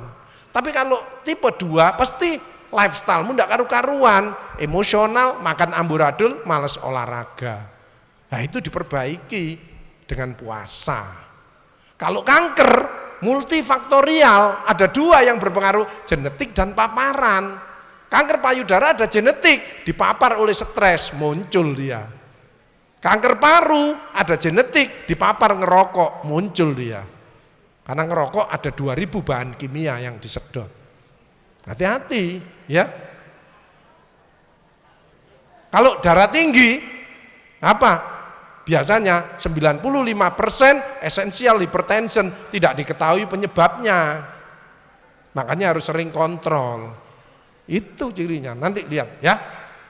Tapi kalau tipe 2 pasti lifestyle-mu tidak karu-karuan, emosional, makan amburadul, malas olahraga. Nah itu diperbaiki dengan puasa. Kalau kanker multifaktorial, ada 2 yang berpengaruh, genetik dan paparan. Kanker payudara ada genetik, dipapar oleh stres, muncul dia. Kanker paru ada genetik, dipapar ngerokok, muncul dia. Karena ngerokok ada 2000 bahan kimia yang disedot. Hati-hati ya. Kalau darah tinggi, apa? Biasanya 95% essential hypertension, tidak diketahui penyebabnya. Makanya harus sering kontrol. Itu cirinya, nanti lihat ya.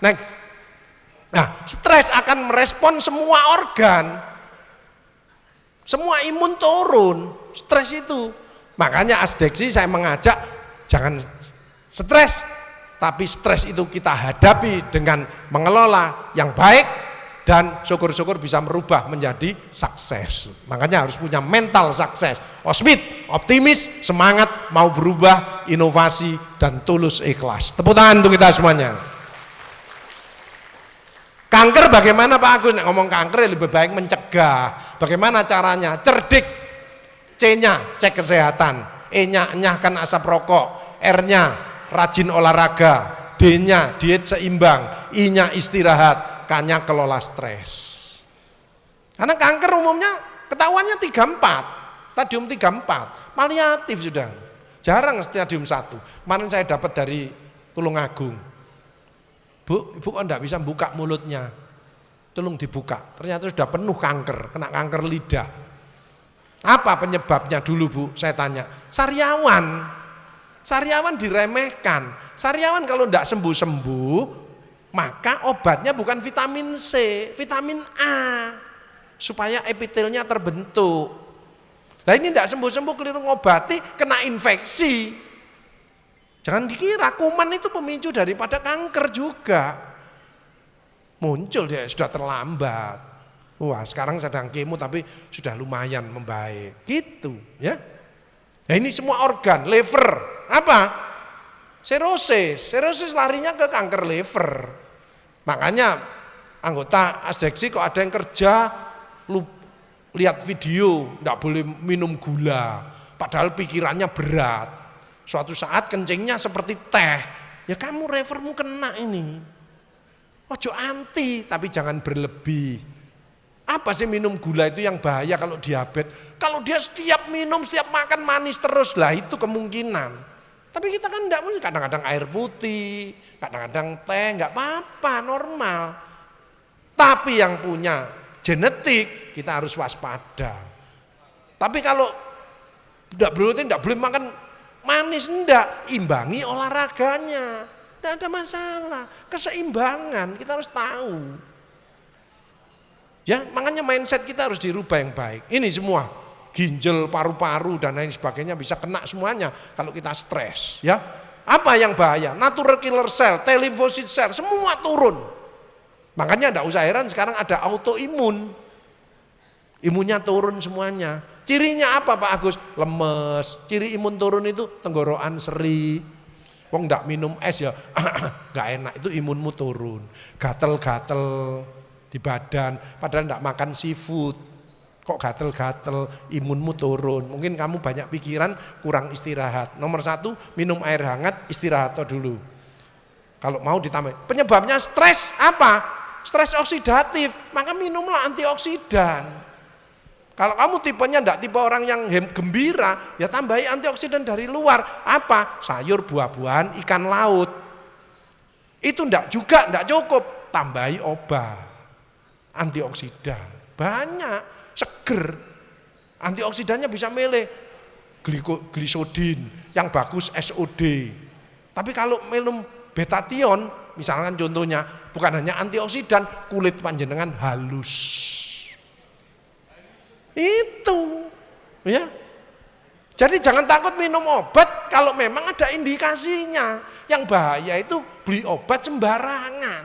Next. Nah, stres akan merespon semua organ. Semua imun turun, stres itu. Makanya asdeksi saya mengajak jangan stres, tapi stres itu kita hadapi dengan mengelola yang baik dan syukur-syukur bisa merubah menjadi sukses. Makanya harus punya mental sukses. Optimis, semangat, mau berubah, inovasi dan tulus ikhlas. Tepuk tangan untuk kita semuanya. Kanker bagaimana Pak Agus? Ngomong kanker lebih baik mencegah. Bagaimana caranya? Cerdik. C-nya cek kesehatan, E-nya enyahkan asap rokok, R-nya rajin olahraga, D-nya diet seimbang, I-nya istirahat, K-nya kelola stres. Karena kanker umumnya ketahuannya 3-4, stadium 3-4, paliatif sudah. Jarang stadium 1. Kemarin saya dapat dari Tulungagung. Bu, ibu kok enggak bisa buka mulutnya, tolong dibuka, ternyata sudah penuh kanker, kena kanker lidah. Apa penyebabnya dulu Bu, saya tanya, sariawan diremehkan, sariawan kalau enggak sembuh-sembuh, maka obatnya bukan vitamin C, vitamin A, supaya epitelnya terbentuk. Nah ini enggak sembuh-sembuh, keliru ngobati, kena infeksi. Jangan dikira kuman itu pemicu daripada kanker juga. Muncul dia sudah terlambat. Wah sekarang sedang kemo tapi sudah lumayan membaik. Gitu ya. Nah ini semua organ, liver, apa? Serosis larinya ke kanker liver. Makanya anggota asdeksi kok ada yang kerja, lihat video, enggak boleh minum gula. Padahal pikirannya berat. Suatu saat kencingnya seperti teh, ya kamu livermu kena ini. Ojo anti, tapi jangan berlebih. Apa sih minum gula itu yang bahaya kalau diabetes? Kalau dia setiap minum, setiap makan manis terus, lah itu kemungkinan. Tapi kita kan enggak punya, kadang-kadang air putih, kadang-kadang teh, enggak apa-apa, normal. Tapi yang punya genetik, kita harus waspada. Tapi kalau enggak berarti enggak boleh makan manis, enggak, imbangi olahraganya, enggak ada masalah, keseimbangan kita harus tahu. Ya, makanya mindset kita harus dirubah yang baik. Ini semua, ginjal, paru-paru dan lain sebagainya bisa kena semuanya kalau kita stres. Ya, apa yang bahaya? Natural killer cell, T lymphocyte cell, semua turun. Makanya enggak usah heran sekarang ada autoimun, imunnya turun semuanya. Cirinya apa Pak Agus? Lemes. Ciri imun turun itu tenggorokan seri. Wong enggak minum es ya, enggak enak, itu imunmu turun. Gatel-gatel di badan, padahal enggak makan seafood. Kok gatel-gatel, imunmu turun. Mungkin kamu banyak pikiran, kurang istirahat. Nomor 1, minum air hangat, istirahat dulu. Kalau mau ditambah. Penyebabnya stres apa? Stres oksidatif, maka minumlah antioksidan. Kalau kamu tipenya enggak tipe orang yang gembira, ya tambahi antioksidan dari luar. Apa? Sayur, buah-buahan, ikan laut. Itu enggak cukup, tambahi obat antioksidan. Banyak, seger. Antioksidannya bisa milih glikodin, yang bagus SOD. Tapi kalau minum betation, misalkan contohnya, bukan hanya antioksidan, kulit panjenengan halus. Itu, ya. Jadi jangan takut minum obat kalau memang ada indikasinya. Yang bahaya itu beli obat sembarangan.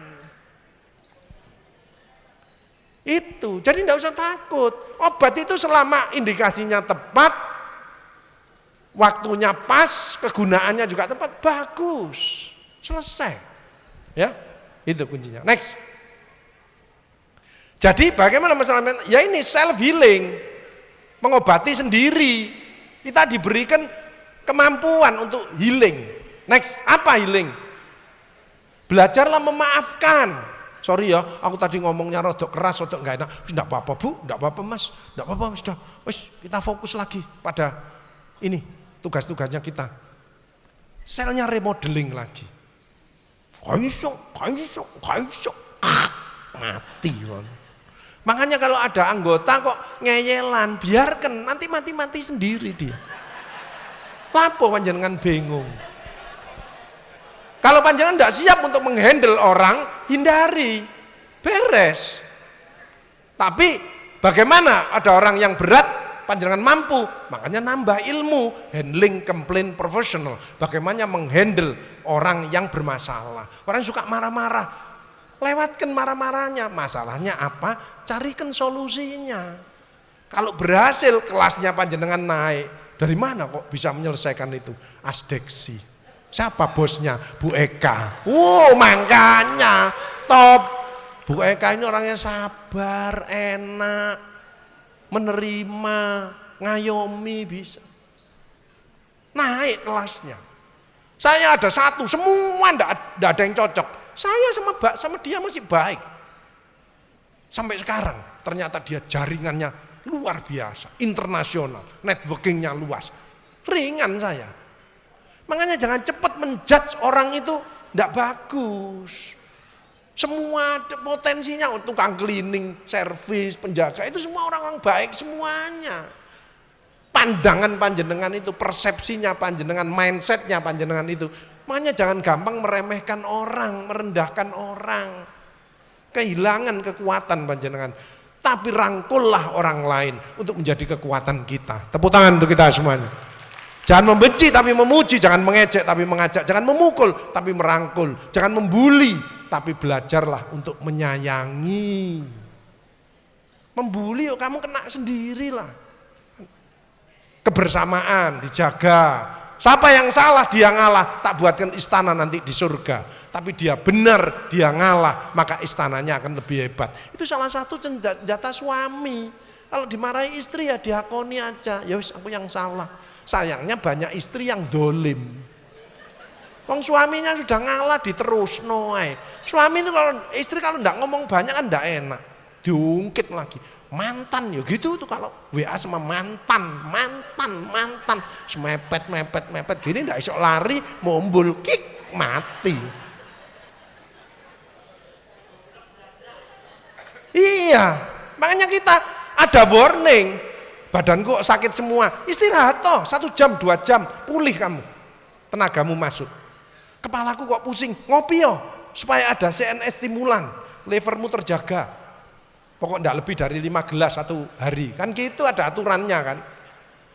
Itu, jadi tidak usah takut. Obat itu selama indikasinya tepat, waktunya pas, kegunaannya juga tepat, bagus. Selesai. Ya, itu kuncinya. Next. Jadi bagaimana masalahnya? Ya ini self healing. Mengobati sendiri. Kita diberikan kemampuan untuk healing. Next, apa healing? Belajarlah memaafkan. Sorry ya, aku tadi ngomongnya rodok keras, rodok enggak enak. Enggak apa-apa Bu, enggak apa-apa Mas, enggak apa-apa, sudah. Wis, kita fokus lagi pada ini, tugas-tugasnya kita. Selnya remodeling lagi. Kaiso. Mati kan. Makanya kalau ada anggota kok ngeyelan, biarkan, nanti mati sendiri dia. Lapo panjenengan bingung. Kalau panjenengan tidak siap untuk menghandle orang, hindari, beres. Tapi bagaimana ada orang yang berat, panjenengan mampu, makanya nambah ilmu, handling komplain profesional. Bagaimana menghandle orang yang bermasalah. Orang suka marah-marah, lewatkan marah-marahnya. Masalahnya apa? Carikan solusinya. Kalau berhasil kelasnya panjenengan naik, dari mana kok bisa menyelesaikan itu? Asdeksi. Siapa bosnya? Bu Eka. Makanya top. Bu Eka ini orangnya sabar, enak, menerima, ngayomi, bisa. Naik kelasnya. Saya ada satu, semua enggak ada yang cocok. Saya sama dia masih baik. Sampai sekarang ternyata dia jaringannya luar biasa, internasional, networkingnya luas. Ringan saya. Makanya jangan cepat menjudge orang itu enggak bagus. Semua potensinya untuk tukang cleaning, servis, penjaga itu semua orang-orang baik semuanya. Pandangan panjenengan itu, persepsinya panjenengan, mindsetnya panjenengan itu. Makanya jangan gampang meremehkan orang, merendahkan orang. Kehilangan kekuatan panjenengan. Tapi rangkullah orang lain untuk menjadi kekuatan kita. Tepuk tangan untuk kita semuanya. Jangan membenci tapi memuji, jangan mengejek tapi mengajak, jangan memukul tapi merangkul, jangan membuli tapi belajarlah untuk menyayangi. Membuli yuk kamu kena sendirilah. Kebersamaan dijaga. Siapa yang salah dia ngalah, tak buatkan istana nanti di surga. Tapi dia benar, dia ngalah, maka istananya akan lebih hebat. Itu salah satu senjata suami. Kalau dimarahi istri ya dihakoni aja, ya wis aku yang salah. Sayangnya banyak istri yang dolim. Wong suaminya sudah ngalah diterus noai. Suami itu kalau istri kalau enggak ngomong banyak kan enggak enak. Diungkit lagi. Mantan ya gitu tuh kalau WA sama mantan, mepet gini ndak iso lari, mombul kik mati. Iya, makanya kita ada warning, badanku sakit semua, istirahat toh 1 jam 2 jam pulih kamu, tenagamu masuk. Kepalaku kok pusing, ngopi yo supaya ada CNS stimulan, livermu terjaga. Pokok enggak lebih dari 5 gelas 1 hari. Kan gitu ada aturannya kan.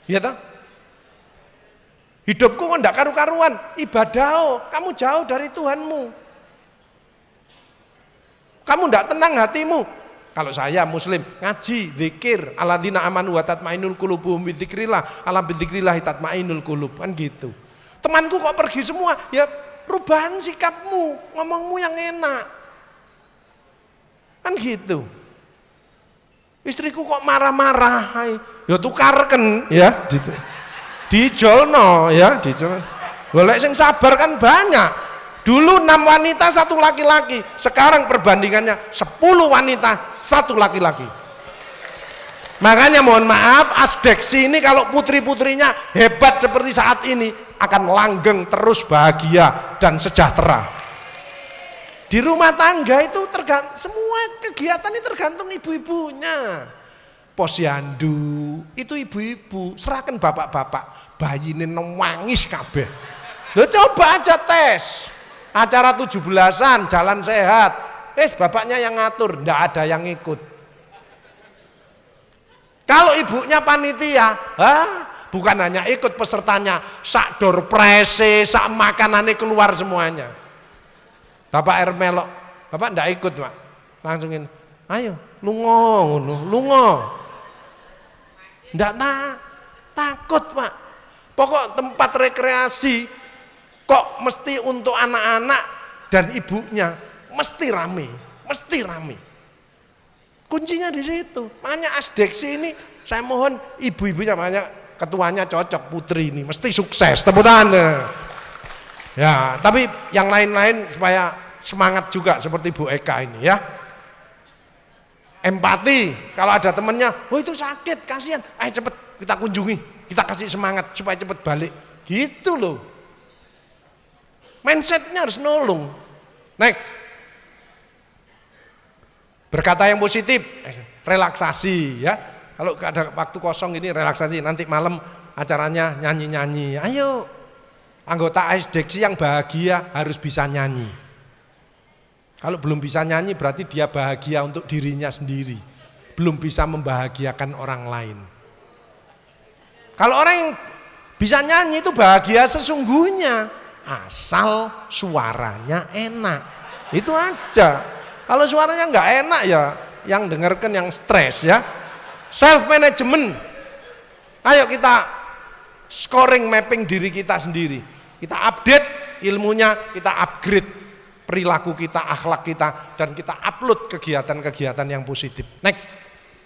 Iya toh? Hidupku kok enggak karu-karuan. Ibadah, kamu jauh dari Tuhanmu. Kamu enggak tenang hatimu. Kalau saya muslim, ngaji, zikir, alladzina amanu wa tatmainul qulubuhum bidzikrillah, ala bidzikrillah tatmainul qulub. Kan gitu. Temanku kok pergi semua, ya perubahan sikapmu, ngomongmu yang enak. Kan gitu. Istriku kok marah-marah, ya tukarkan ya, dijolno ya, dijolno. Golek sing sabar kan banyak. Dulu 6 wanita 1 laki-laki, sekarang perbandingannya 10 wanita 1 laki-laki. Makanya mohon maaf, asdeksi ini kalau putri-putrinya hebat seperti saat ini akan langgeng terus bahagia dan sejahtera. Di rumah tangga itu semua kegiatan ini tergantung ibu-ibunya. Posyandu itu ibu-ibu, serahkan bapak-bapak, bayine nangis kabeh. Lo coba aja tes. Acara 17-an jalan sehat. Bapaknya yang ngatur, ndak ada yang ikut. Kalau ibunya panitia, bukan hanya ikut pesertanya, sak door prese, sak makanannya keluar semuanya. Bapak melok, bapak ndak ikut Pak, langsungin, ayo lungo, ndak takut Pak. Pokok tempat rekreasi kok mesti untuk anak-anak dan ibunya, mesti rame. Kuncinya di situ. Makanya asdeksi ini saya mohon ibu-ibunya, makanya ketuanya cocok Putri ini, mesti sukses, tepuk tangan. Ya, tapi yang lain-lain supaya semangat juga seperti Bu Eka ini ya. Empati, kalau ada temennya, oh itu sakit, kasihan, ayo cepet kita kunjungi, kita kasih semangat supaya cepet balik. Gitu loh. Mindsetnya harus nolong. Next. Berkata yang positif, relaksasi ya. Kalau ada waktu kosong ini relaksasi, nanti malam acaranya nyanyi-nyanyi. Ayo, anggota ASDEKSI yang bahagia harus bisa nyanyi. Kalau belum bisa nyanyi berarti dia bahagia untuk dirinya sendiri, belum bisa membahagiakan orang lain. Kalau orang yang bisa nyanyi itu bahagia sesungguhnya, asal suaranya enak, itu aja. Kalau suaranya nggak enak ya, yang dengarkan yang stres ya. Self management, ayo kita scoring mapping diri kita sendiri, kita update ilmunya, kita upgrade perilaku kita, akhlak kita, dan kita upload kegiatan-kegiatan yang positif. Next.